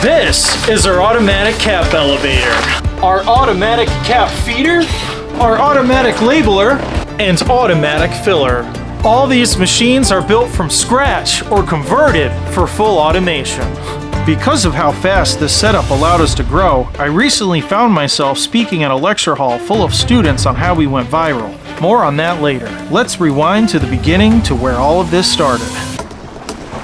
This is our automatic cap elevator, our automatic cap feeder, our automatic labeler, and automatic filler. All these machines are built from scratch or converted for full automation. Because of how fast this setup allowed us to grow, I recently found myself speaking at a lecture hall full of students on how we went viral. More on that later. Let's rewind to the beginning to where all of this started.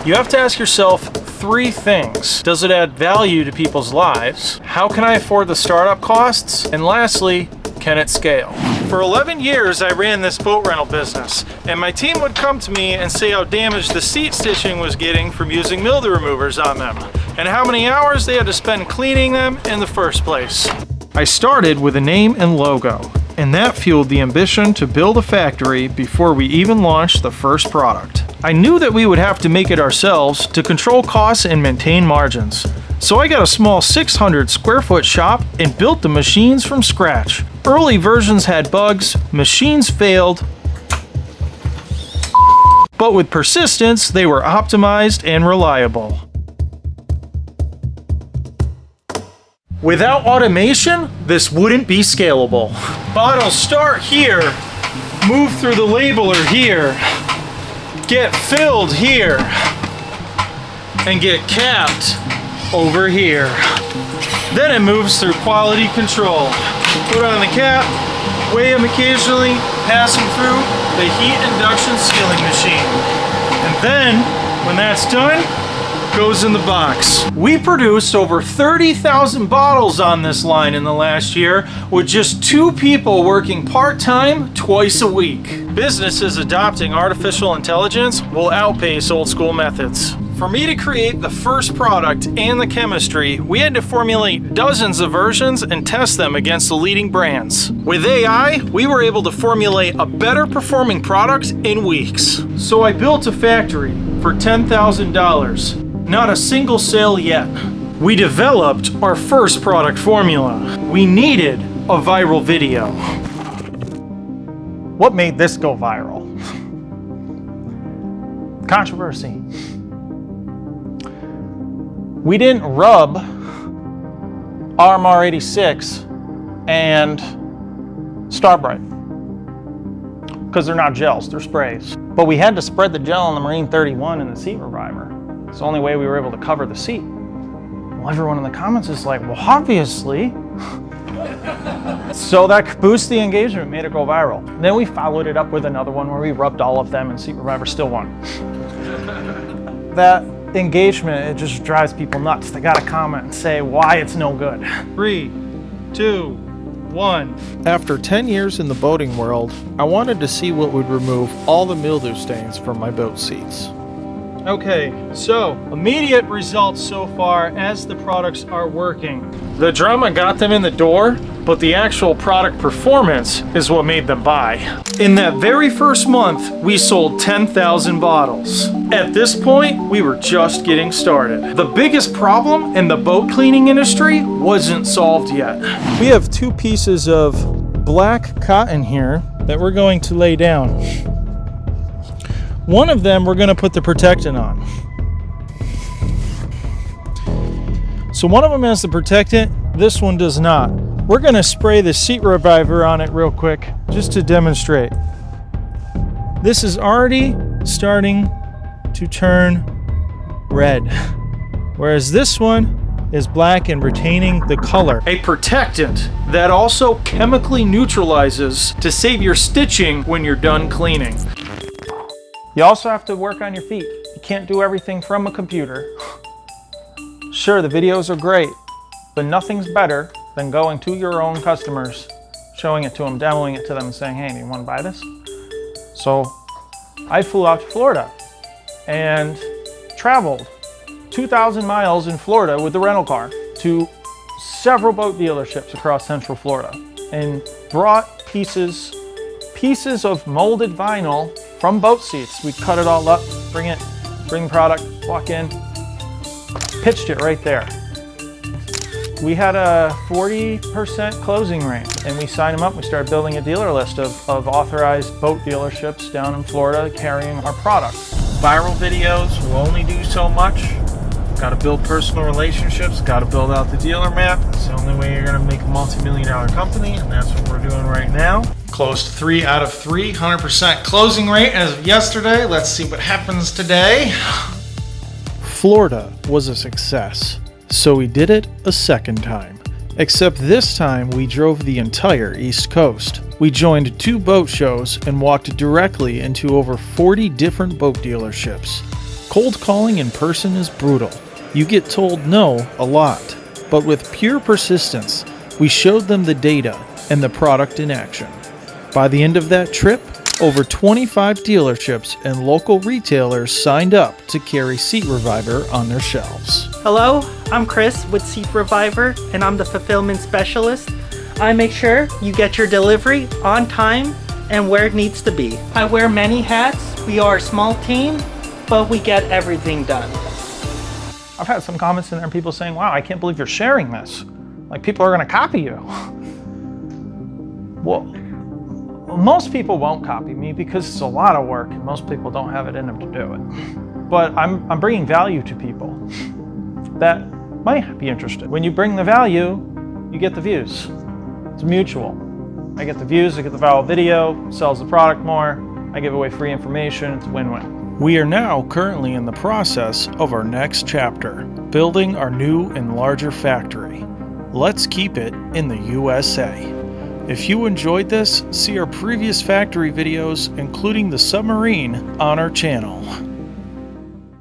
You have to ask yourself three things. Does it add value to people's lives? How can I afford the startup costs? And lastly, can it scale? For 11 years, I ran this boat rental business, and my team would come to me and say how damaged the seat stitching was getting from using mildew removers on them, and how many hours they had to spend cleaning them in the first place. I started with a name and logo, and that fueled the ambition to build a factory before we even launched the first product. I knew that we would have to make it ourselves to control costs and maintain margins. So I got a small 600 square foot shop and built the machines from scratch. Early versions had bugs, machines failed, but with persistence, they were optimized and reliable. Without automation, this wouldn't be scalable. Bottles start here, move through the labeler here, get filled here, and get capped over here. Then it moves through quality control. Put on the cap, weigh them occasionally, pass them through the heat induction sealing machine. And then, when that's done, goes in the box. We produced over 30,000 bottles on this line in the last year with just 2 people working part-time twice a week. Businesses adopting artificial intelligence will outpace old school methods. For me to create the first product and the chemistry, we had to formulate dozens of versions and test them against the leading brands. With AI, we were able to formulate a better performing product in weeks. So I built a factory for $10,000. Not a single sale yet. We developed our first product formula. We needed a viral video. What made this go viral? Controversy. We didn't rub RMR 86 and Starbright because they're not gels, they're sprays. But we had to spread the gel on the Marine 31 and the seat reviver. It's the only way we were able to cover the seat. Well, everyone in the comments is like, well, obviously. So that boosted the engagement, made it go viral. Then we followed it up with another one where we rubbed all of them and seat reviver still won. That engagement, it just drives people nuts. They gotta comment and say why it's no good. 3, 2, 1. After 10 years in the boating world, I wanted to see what would remove all the mildew stains from my boat seats. Okay, so immediate results so far as the products are working. The drama got them in the door, but the actual product performance is what made them buy. In that very first month, we sold 10,000 bottles. At this point, we were just getting started. The biggest problem in the boat cleaning industry wasn't solved yet. We have 2 pieces of black cotton here that we're going to lay down. One of them we're going to put the protectant on. So one of them has the protectant, this one does not. We're going to spray the seat reviver on it real quick just to demonstrate. This is already starting to turn red, whereas this one is black and retaining the color. A protectant that also chemically neutralizes to save your stitching when you're done cleaning. You also have to work on your feet. You can't do everything from a computer. Sure, the videos are great, but nothing's better than going to your own customers, showing it to them, demoing it to them, and saying, hey, do you want to buy this? So I flew out to Florida and traveled 2,000 miles in Florida with the rental car to several boat dealerships across Central Florida and brought pieces of molded vinyl from boat seats. We cut it all up, bring the product, walk in, pitched it right there. We had a 40% closing rate, and we signed them up. We started building a dealer list of authorized boat dealerships down in Florida carrying our product. Viral videos will only do so much. Got to build personal relationships, got to build out the dealer map. It's the only way you're going to make a multi-million-dollar company, and that's what we're doing right now. Closed 3 out of 3, 100% closing rate as of yesterday. Let's see what happens today. Florida was a success, so we did it a second time. Except this time we drove the entire East Coast. We joined 2 boat shows and walked directly into over 40 different boat dealerships. Cold calling in person is brutal. You get told no a lot, but with pure persistence, we showed them the data and the product in action. By the end of that trip, over 25 dealerships and local retailers signed up to carry Seat Reviver on their shelves. Hello, I'm Chris with Seat Reviver, and I'm the fulfillment specialist. I make sure you get your delivery on time and where it needs to be. I wear many hats. We are a small team, but we get everything done. I've had some comments in there and people saying, wow, I can't believe you're sharing this. Like, people are going to copy you. Well, most people won't copy me because it's a lot of work and most people don't have it in them to do it. But I'm bringing value to people that might be interested. When you bring the value, you get the views. It's mutual. I get the views, I get the viral video, sells the product more, I give away free information, it's a win-win. We are now currently in the process of our next chapter, building our new and larger factory. Let's keep it in the USA. If you enjoyed this, see our previous factory videos, including the submarine, on our channel.